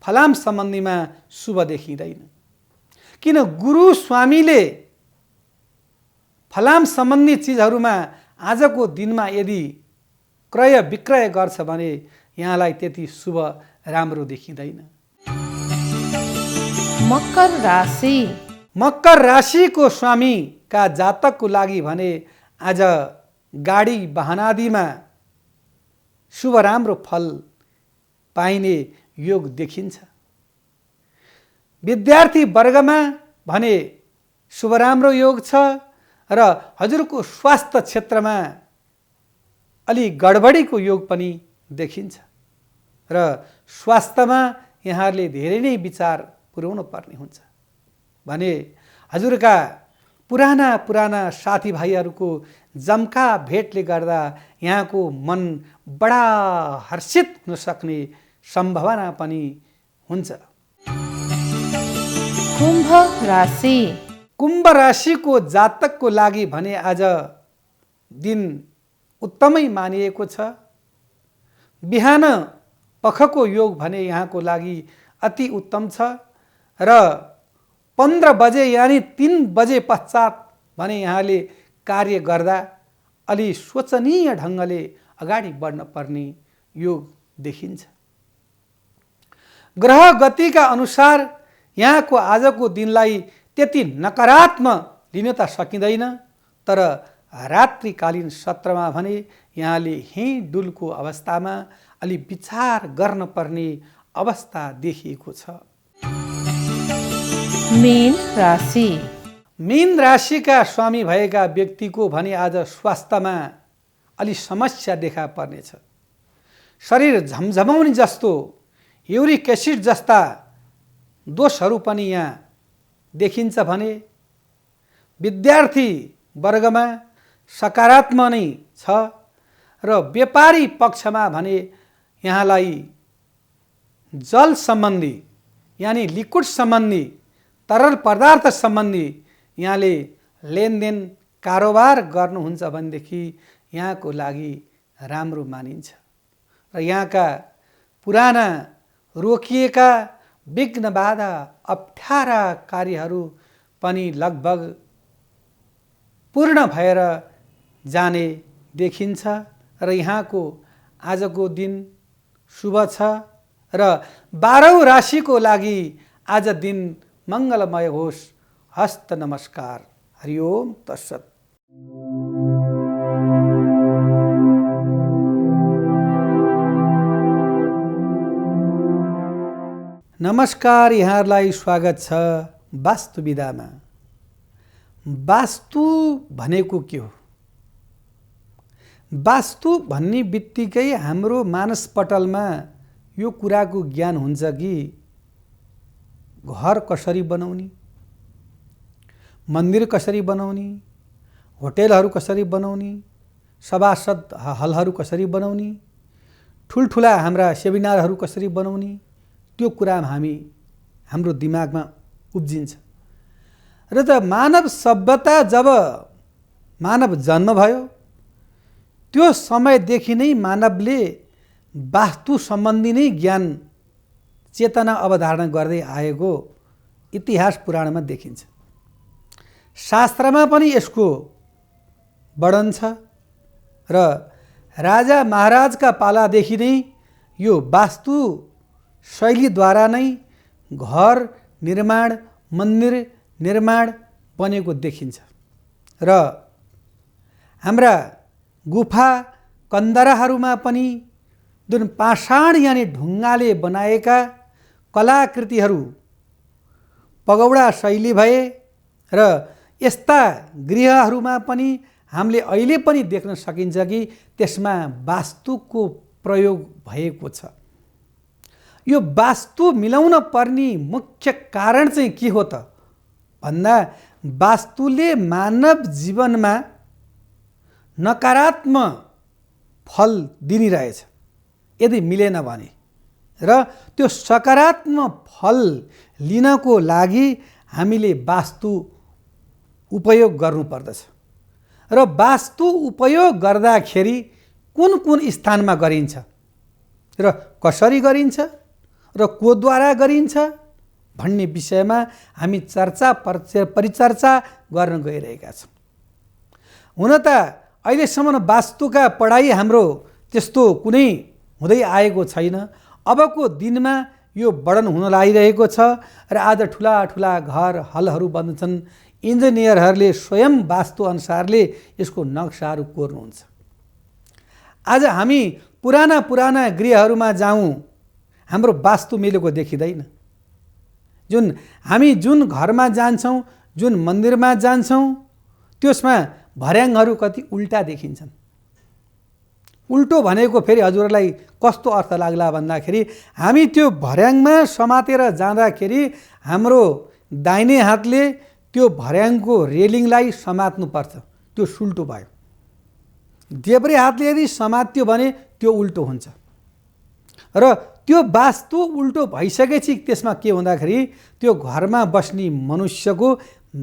फलाम सम्बन्धीमा शुभ देखिँदैन, किन गुरु स्वामीले फलाम सम्बन्धी चिजहरूमा आजको दिनमा यदि क्रय विक्रय गर्छ भने यहाँलाई त्यति शुभ राम्रो देखिँदैन। मकर राशि। मकर राशिको स्वामीका जातकको लागि भने आज गाडी वाहन आदिमा शुभ राम्रो फल पाइने योग देखिन्छ। विद्यार्थी वर्गमा भने शुभ राम्रो योग छ र हजुरको स्वास्थ्य क्षेत्रमा अलि गडबडीको योग पनि देखिन्छ र स्वास्थ्यमा यहाँहरूले धेरै नै विचार पुर्याउनु पर्ने हुन्छ। भने हजुरका पुराना पुराना साथीभाइहरूको जम्का भेटले गर्दा यहाँको मन बडा हर्षित हुन सक्ने सम्भावना पनि हुन्छ। कुम्भ राशि। कुम्भ राशिको जातकको लागि भने आज दिन उत्तमै मानिएको छ। बिहान पखको योग भने यहाँको लागि अति उत्तम छ र 15 बजे यानि 3 बजे पश्चात भने यहाँले कार्य गर्दा अलि सोचनीय ढङ्गले अगाडि बढ्न पर्ने योग देखिन्छ। ग्रह गतिका अनुसार यहाँको आजको दिनलाई त्यति नकारात्मक लिन त सकिँदैन, तर रात्रिकालीन सत्रमा भने यहाँले हिँडुलको अवस्थामा अलि विचार गर्न पर्ने अवस्था देखिएको छ। मीन राशि। मीन राशिका स्वामी भएका व्यक्तिको भने आज स्वास्थ्यमा अलि समस्या देखा पर्नेछ। शरीर झमझमाउने जस्तो, युरिक एसिड जस्ता दोषहरू पनि यहाँ देखिन्छ भने विद्यार्थी वर्गमा सकारात्मक नै छ र व्यापारी पक्षमा भने यहाँलाई जल सम्बन्धी यानि लिक्विड सम्बन्धी, तरल पदार्थ सम्बन्धी यहाँले लेनदेन कारोबार गर्नुहुन्छ भनेदेखि यहाँको लागि राम्रो मानिन्छ र यहाँका पुराना रोकिएका विघ्न बाधा अप्ठ्यारा कार्यहरू पनि लगभग पूर्ण भएर जाने देखिन्छ र यहाँको आजको दिन शुभ छ र 12औं राशिको लागि आज दिन मङ्गलमय होस्। हस्त नमस्कार। हरि ओम तत्सत्। नमस्कार, यहाँहरूलाई स्वागत छ वास्तु विधामा। वास्तु भनेको के हो? वास्तु भन्ने बित्तिकै हाम्रो मानसपटलमा यो कुराको ज्ञान हुन्छ कि घर कसरी बनाउने, मन्दिर कसरी बनाउने, होटेलहरू कसरी बनाउने, सभासद हलहरू कसरी बनाउने, ठुल्ठुला हाम्रा सेमिनारहरू कसरी बनाउने, त्यो कुरामा हाम्रो दिमागमा उब्जिन्छ। र त मानव सभ्यता जब मानव जन्म भयो त्यो समयदेखि नै मानवले वास्तु सम्बन्धी नै ज्ञान चेतना अवधारणा गर्दै आएको इतिहास पुराणमा देखिन्छ। शास्त्रमा पनि यसको वर्णन छ र राजा महाराजका पालादेखि नै यो वास्तु शैलीद्वारा नै घर निर्माण, मन्दिर निर्माण बनेको देखिन्छ र हाम्रा गुफा कन्दराहरूमा पनि जुन पाषाण यानि ढुङ्गाले बनाएका कलाकृतिहरू पगौडा शैली भए र यस्ता गृहहरूमा पनि हामीले अहिले पनि देख्न सकिन्छ कि त्यसमा वास्तुको प्रयोग भएको छ। यो वास्तु मिलाउन पर्ने मुख्य कारण चाहिँ के हो त भन्दा वास्तुले मानव जीवनमा नकारात्मक फल दिनिरहेछ यदि मिलेन भने, र त्यो सकारात्मक फल लिनको लागि हामीले वास्तु उपयोग गर्नुपर्दछ। र वास्तु उपयोग गर्दाखेरि कुन कुन स्थानमा गरिन्छ र कसरी गरिन्छ र कोद्वारा गरिन्छ भन्ने विषयमा हामी चर्चा परिचर्चा गर्न गइरहेका छौँ। हुन त अहिलेसम्म वास्तुका पढाइ हाम्रो त्यस्तो कुनै हुँदै आएको छैन। अबको दिनमा यो वर्णन हुन लागिरहेको छ र आज ठुला ठुला घर हलहरू बन्छन्। इन्जिनियरहरूले स्वयं वास्तु अनुसारले यसको नक्साहरू कोर्नुहुन्छ। आज हामी पुराना पुराना गृहहरूमा जाउँ, हाम्रो वास्तु मिलेको देखिँदैन। हामी जुन घरमा जान्छौँ, जुन मन्दिरमा जान्छौँ, त्यसमा भर्याङहरू कति उल्टा देखिन्छन्। उल्टो भनेको फेरि हजुरलाई कस्तो अर्थ लाग्ला भन्दाखेरि हामी त्यो भर्याङमा समातेर जाँदाखेरि हाम्रो दाहिने हातले त्यो भर्याङको रेलिङलाई समात्नुपर्छ, त्यो सुल्टो भयो। देब्रे हातले यदि समात्यो भने त्यो उल्टो हुन्छ र त्यो वास्तु उल्टो भइसकेपछि त्यसमा के हुँदाखेरि त्यो घरमा बस्ने मनुष्यको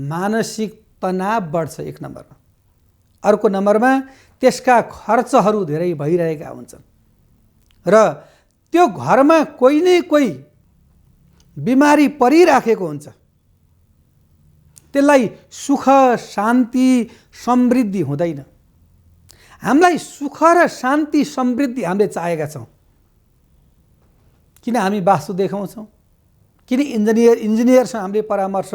मानसिक तनाव बढ्छ एक नम्बरमा। अर्को नम्बरमा त्यसका खर्चहरू धेरै भइरहेका हुन्छन् र त्यो घरमा कोही न कोही बिमारी परिराखेको हुन्छ। त्यसलाई सुख शान्ति समृद्धि हुँदैन। हामीलाई सुख र शान्ति समृद्धि हामीले चाहेका छौँ। किन हामी वास्तु देखाउँछौँ, किन इन्जिनियरसँग हामीले परामर्श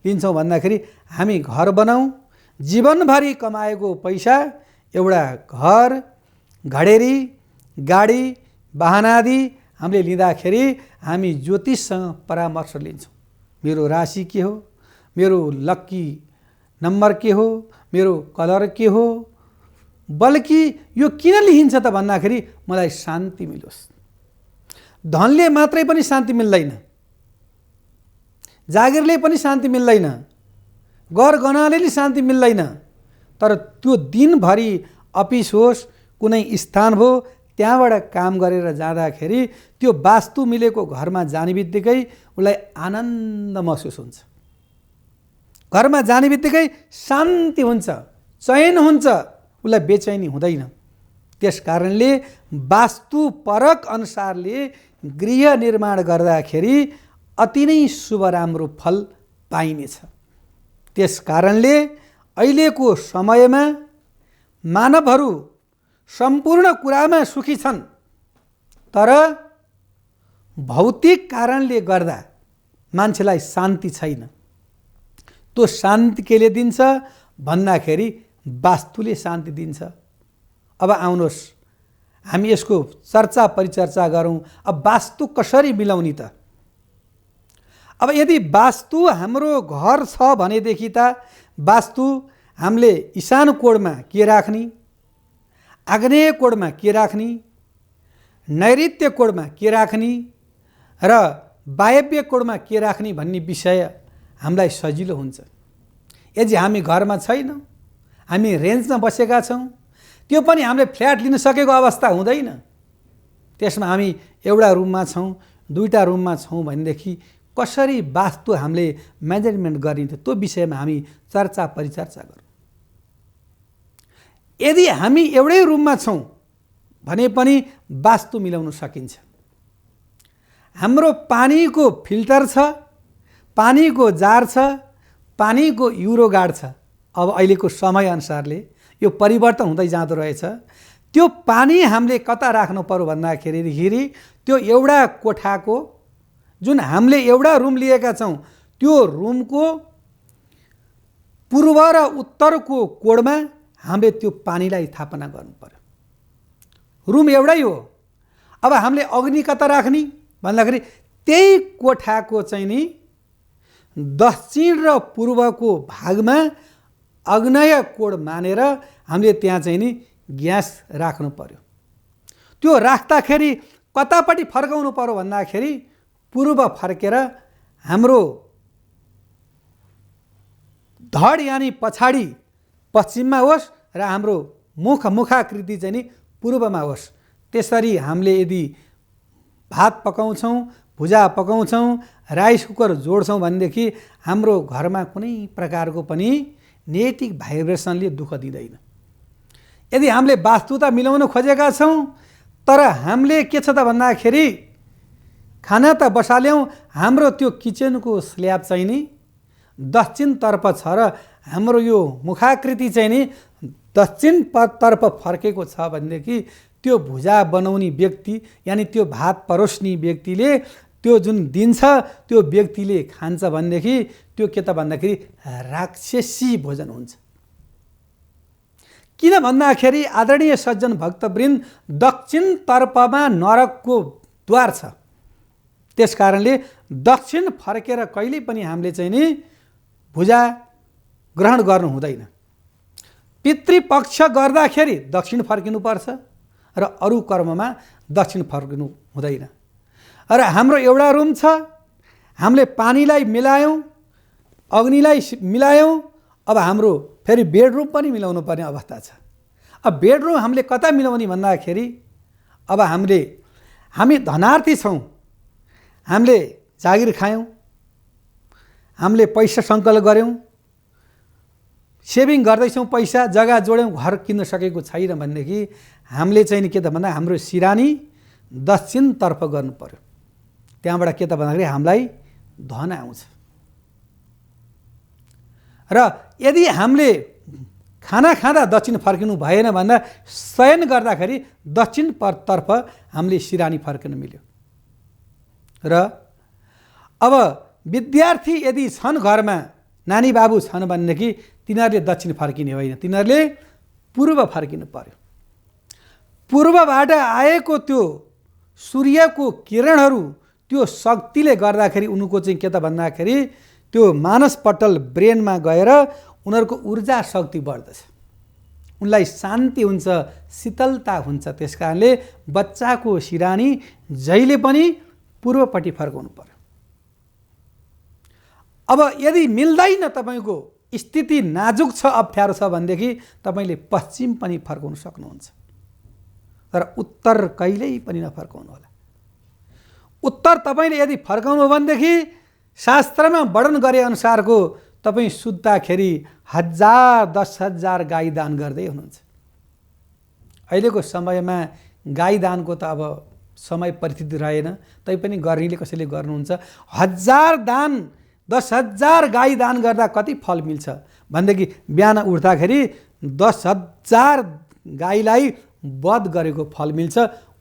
लिन्छौँ भन्दाखेरि हामी घर बनाऊँ, जीवनभरि कमाएको पैसा एउटा घर, घडेरी, गाडी, वाहन आदि हामीले लिँदाखेरि हामी ज्योतिषसँग परामर्श लिन्छौँ। मेरो राशि के हो, मेरो लक्की नम्बर के हो, मेरो कलर के हो, बल्कि यो किन लिइन्छ त भन्दाखेरि मलाई शान्ति मिलोस्। धनले मात्रै पनि शान्ति मिल्दैन, जागिरले पनि शान्ति मिल्दैन, गरगहनाले शान्ति मिल्दैन। तर त्यो दिनभरि अफिस होस्, कुनै स्थान हो, त्यहाँबाट काम गरेर जाँदाखेरि त्यो वास्तु मिलेको घरमा जाने बित्तिकै उसलाई आनन्द महसुस हुन्छ। घरमा जाने बित्तिकै शान्ति हुन्छ, चयन हुन्छ, उसलाई बेचैनी हुँदैन। त्यस कारणले वास्तुपरक अनुसारले गृह निर्माण गर्दाखेरि अति नै शुभ राम्रो फल पाइनेछ। त्यस कारणले अहिलेको समयमा मानवहरू सम्पूर्ण कुरामा सुखी छन्, तर भौतिक कारणले गर्दा मान्छेलाई शान्ति छैन। त्यो शान्ति केले दिन्छ भन्दाखेरि वास्तुले शान्ति दिन्छ। अब आउनुहोस् हामी यसको चर्चा परिचर्चा गरौँ। अब वास्तु कसरी मिलाउने त? अब यदि वास्तु हाम्रो घर छ भनेदेखि त वास्तु हामीले ईशान कोणमा के राख्ने, आग्नेय कोणमा के राख्ने, नैऋत्य कोणमा के राख्ने र वायव्य कोणमा के राख्ने भन्ने विषय हामीलाई सजिलो हुन्छ। यदि हामी घरमा छैनौँ, हामी रेन्जमा बसेका छौँ, त्यो पनि हामीले फ्ल्याट लिन सकेको अवस्था हुँदैन। त्यसमा हामी एउटा रुममा छौँ, दुईटा रुममा छौँ भनेदेखि कसरी वास्तु हामीले मेजरमेन्ट गरिन्छ त्यो विषयमा हामी चर्चा परिचर्चा गरौँ। यदि हामी एउटै रुममा छौँ भने पनि वास्तु मिलाउन सकिन्छ। हाम्रो पानीको फिल्टर छ, पानीको जार छ, पानीको युरो गार्ड छ। अब अहिलेको समयअनुसारले यो परिवर्तन हुँदै जाँदो रहेछ। त्यो पानी हामीले कता राख्नु पर्यो भन्दाखेरि त्यो एउटा कोठाको जुन हामीले एउटा रुम लिएका छौँ त्यो रुमको पूर्व र उत्तरको कोणमा हामीले त्यो पानीलाई स्थापना गर्नु पर्यो। रुम एउटै हो। अब हामीले अग्नि कता राख्ने भन्दाखेरि त्यही कोठाको चाहिँ नि दक्षिण र पूर्वको भागमा आग्नेय कोण मानेर हामीले त्यहाँ चाहिँ नि ग्यास राख्नु पर्यो। त्यो राख्दाखेरि कतापट्टि फर्काउनु पर्यो भन्दाखेरि पूर्व फर्केर हाम्रो धड यानि पछाडि पश्चिममा होस् र हाम्रो मुखाकृति चाहिँ नि पूर्वमा होस्। त्यसरी हामीले यदि भात पकाउँछौँ, भुजा पकाउँछौँ, राइस कुकर जोड्छौँ भनेदेखि हाम्रो घरमा कुनै प्रकारको पनि नेगेटिभ भाइब्रेसनले दुःख दिँदैन। यदि हामीले वास्तुता मिलाउन खोजेका छौँ तर हामीले के छ त भन्दाखेरि खाना त बसाल्यौँ, हाम्रो त्यो किचनको स्ल्याब चाहिँ नि दक्षिणतर्फ छ र हाम्रो यो मुखाकृति चाहिँ नि दक्षिणतर्फ फर्केको छ भनेदेखि त्यो भुजा बनाउने व्यक्ति यानि त्यो भात परोस्ने व्यक्तिले त्यो जुन दिन्छ त्यो व्यक्तिले खान्छ भनेदेखि त्यो के त भन्दाखेरि राक्षसी भोजन हुन्छ। किन भन्दाखेरि आदरणीय सज्जन भक्तवृन्द दक्षिणतर्फमा नरकको द्वार छ। त्यस कारणले दक्षिण फर्केर कहिले पनि हामीले चाहिँ नि भुजा ग्रहण गर्नु हुँदैन। पितृपक्ष गर्दाखेरि दक्षिण फर्किनुपर्छ र अरू कर्ममा दक्षिण फर्किनु हुँदैन। र हाम्रो एउटा रुम छ, हामीले पानीलाई मिलायौँ, अग्निलाई मिलायौँ, अब हाम्रो फेरि बेडरुम पनि मिलाउनु पर्ने अवस्था छ। अब बेडरुम हामीले कता मिलाउने भन्दाखेरि अब हामी धनार्थी छौँ, हामीले जागिर खायौँ, हामीले पैसा सङ्कलन गऱ्यौँ, सेभिङ गर्दैछौँ, पैसा जग्गा जोड्यौँ, घर किन्न सकेको छैन भनेदेखि हामीले चाहिँ के त भन्दा हाम्रो सिरानी दक्षिणतर्फ गर्नु पर्यो। त्यहाँबाट के त भन्दाखेरि हामीलाई धन आउँछ। र यदि हामीले खाना खाँदा दक्षिण फर्किनु भएन भन्दा शयन गर्दाखेरि दक्षिणतर्फ हामीले सिरानी फर्किन मिल्यो। र अब विद्यार्थी यदि छन् घरमा, नानी बाबु छन् भनेदेखि तिनीहरूले दक्षिण फर्किने होइन, तिनीहरूले पूर्व फर्किनु पर्यो। पूर्वबाट आएको त्यो सूर्यको किरणहरू त्यो शक्तिले गर्दाखेरि उनको चाहिँ के त भन्दाखेरि त्यो मानसपटल ब्रेनमा गएर उनीहरूको ऊर्जा शक्ति बढ्दछ, उनलाई शान्ति हुन्छ, शीतलता हुन्छ। त्यस कारणले बच्चाको सिरानी जहिले पनि पूर्वपट्टि फर्काउनु पर्यो। अब यदि मिल्दैन, तपाईँको स्थिति नाजुक छ, अप्ठ्यारो छ भनेदेखि तपाईँले पश्चिम पनि फर्काउन सक्नुहुन्छ, तर उत्तर कहिल्यै पनि नफर्काउनु होला। उत्तर तपाईँले यदि फर्काउनु हो भनेदेखि शास्त्रमा वर्णन गरे अनुसारको तपाईँ सुत्दाखेरि 1000 10,000 गाई दान गर्दै हुनुहुन्छ। अहिलेको समयमा गाई दानको त अब समय परिस्थिति रहेन, तैपनि गर्नेले कसैले गर्नुहुन्छ। 1000 दान 10,000 गाई दान गर्दा कति फल मिल्छ भनेदेखि बिहान उठ्दाखेरि 10,000 गाईलाई वध गरेको फल मिल्छ।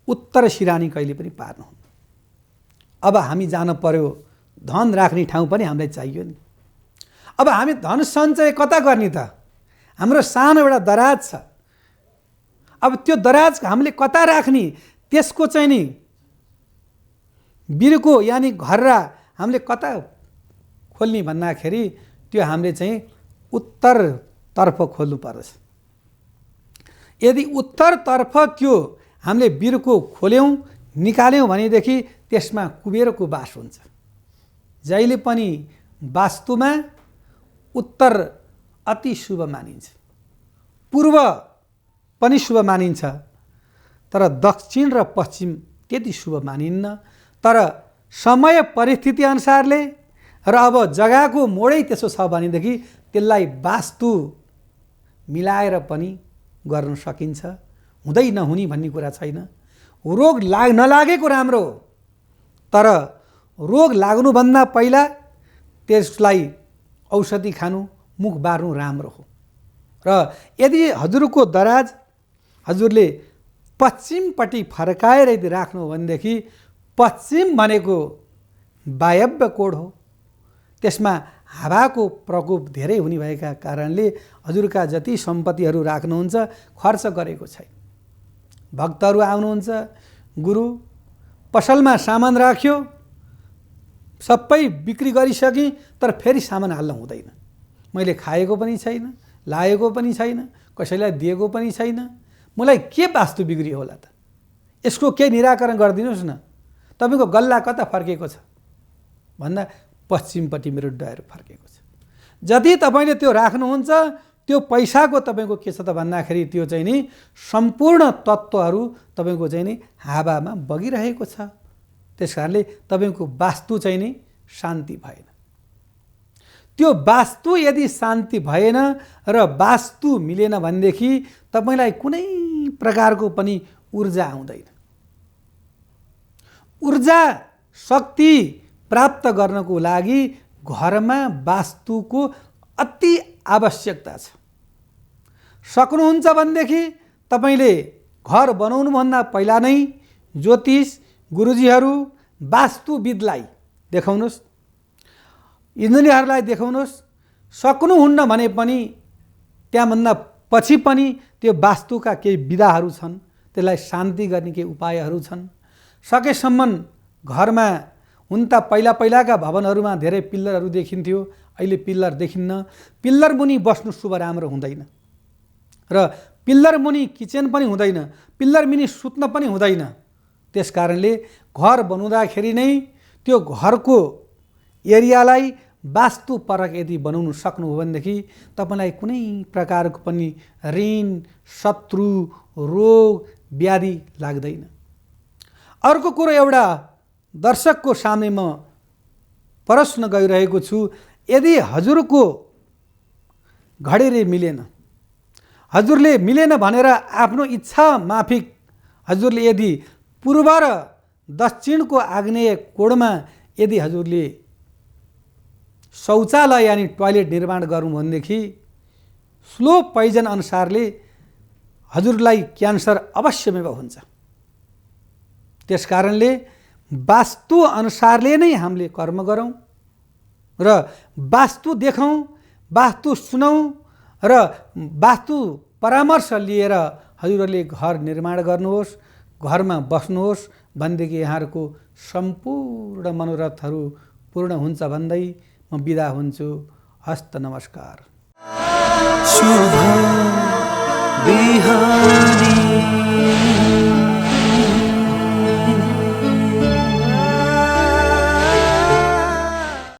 उत्तर सिरानी कहिले पनि पार्नुहुन्न। अब हामी जान पर्यो, धन राख्ने ठाउँ पनि हामीलाई चाहियो नि। अब हामी धन सञ्चय कता गर्ने त? हाम्रो सानो एउटा दराज छ, अब त्यो दराज हामीले कता राख्ने? त्यसको चाहिँ नि बिर्को यानि घर्रा हामीले कता खोल्ने भन्दाखेरि त्यो हामीले चाहिँ उत्तरतर्फ खोल्नु पर्छ। यदि उत्तरतर्फ त्यो हामीले बिर्को खोल्यौँ, निकाल्यौँ भनेदेखि त्यसमा कुबेरको बास हुन्छ। जहिले पनि वास्तुमा उत्तर अति शुभ मानिन्छ, पूर्व पनि शुभ मानिन्छ, तर दक्षिण र पश्चिम त्यति शुभ मानिन्न। तर समय परिस्थिति अनुसारले र अब जग्गाको मोडै त्यसो छ भनेदेखि त्यसलाई वास्तु मिलाएर पनि गर्न सकिन्छ। हुँदै नहुने भन्ने कुरा छैन। रोग नलागेको राम्रो, तर रोग लाग्नुभन्दा पहिला त्यसलाई औषधि खानु, मुख बार्नु राम्रो हो। र यदि हजुरको दराज हजुरले पश्चिमपट्टि फर्काएर यदि राख्नु भनेदेखि पश्चिम भनेको वायव्य कोण हो, त्यसमा हावाको प्रकोप धेरै हुने भएका कारणले हजुरका जति सम्पत्तिहरू राख्नुहुन्छ खर्च गरेको छैन। भक्तहरू आउनुहुन्छ, गुरु पसलमा सामान राख्यो, सबै बिक्री गरिसकेँ, तर फेरि सामान हाल्न हुँदैन। मैले खाएको पनि छैन, लाएको पनि छैन, कसैलाई दिएको पनि छैन, मलाई के वास्तु बिग्रियो होला त? यसको केही निराकरण गरिदिनुहोस् न। तपाईँको गल्ला कता फर्केको छ भन्दा पश्चिमपट्टि मेरो डयर फर्केको छ। जति तपाईँले त्यो राख्नुहुन्छ त्यो पैसाको तपाईँको के छ त भन्दाखेरि त्यो चाहिँ नि सम्पूर्ण तत्त्वहरू तपाईँको चाहिँ नि हावामा बगिरहेको छ। त्यस कारणले तपाईँको वास्तु चाहिँ नि शान्ति भएन। त्यो वास्तु यदि शान्ति भएन र वास्तु मिलेन भनेदेखि तपाईँलाई कुनै प्रकारको पनि ऊर्जा आउँदैन। ऊर्जा शक्ति प्राप्त गर्नको लागि घरमा वास्तुको अति आवश्यकता छ। सक्नुहुन्छ भनेदेखि तपाईँले घर बनाउनुभन्दा पहिला नै ज्योतिष गुरुजीहरू वास्तुविदलाई देखाउनुहोस्, इन्जिनियरलाई देखाउनुहोस्। सक्नुहुन्न भने पनि त्यहाँभन्दा पछि पनि त्यो वास्तुका केही विधाहरू छन्, त्यसलाई शान्ति गर्ने केही उपायहरू छन्। सकेसम्म घरमा हुन त पहिलाका भवनहरूमा धेरै पिल्लरहरू देखिन्थ्यो, अहिले पिल्लर देखिन्न। पिल्लर मुनि बस्नु शुभ राम्रो हुँदैन र पिल्लर मुनि किचन पनि हुँदैन, पिल्लर मुनि सुत्न पनि हुँदैन। त्यस कारणले घर बनाउँदाखेरि नै त्यो घरको एरियालाई वास्तुपरक यदि बनाउनु सक्नुभयो भनेदेखि तपाईँलाई कुनै प्रकारको पनि ऋण, शत्रु, रोग, व्याधि लाग्दैन। अर्को कुरो एउटा दर्शकको सामने म प्रश्न गरिरहेको छु, यदि हजुरको घडेरी मिलेन, हजुरले मिलेन भनेर आफ्नो इच्छा माफिक हजुरले यदि पूर्व र दक्षिणको आग्नेय कोणमा यदि हजुरले शौचालय यानि टोयलेट निर्माण गर्नु भनेदेखि स्लो पोइजन अनुसारले हजुरलाई क्यान्सर अवश्यमेव हुन्छ। त्यसकारणले वास्तु अनुसारले नै हामीले कर्म गरौँ र वास्तु देखौँ, वास्तु सुनौँ र वास्तु परामर्श लिएर हजुरहरूले घर निर्माण गर्नुहोस्, घरमा बस्नुहोस् भनेदेखि यहाँहरूको सम्पूर्ण मनोरथहरू पूर्ण हुन्छ भन्दै म बिदा हुन्छु। हस्त नमस्कार।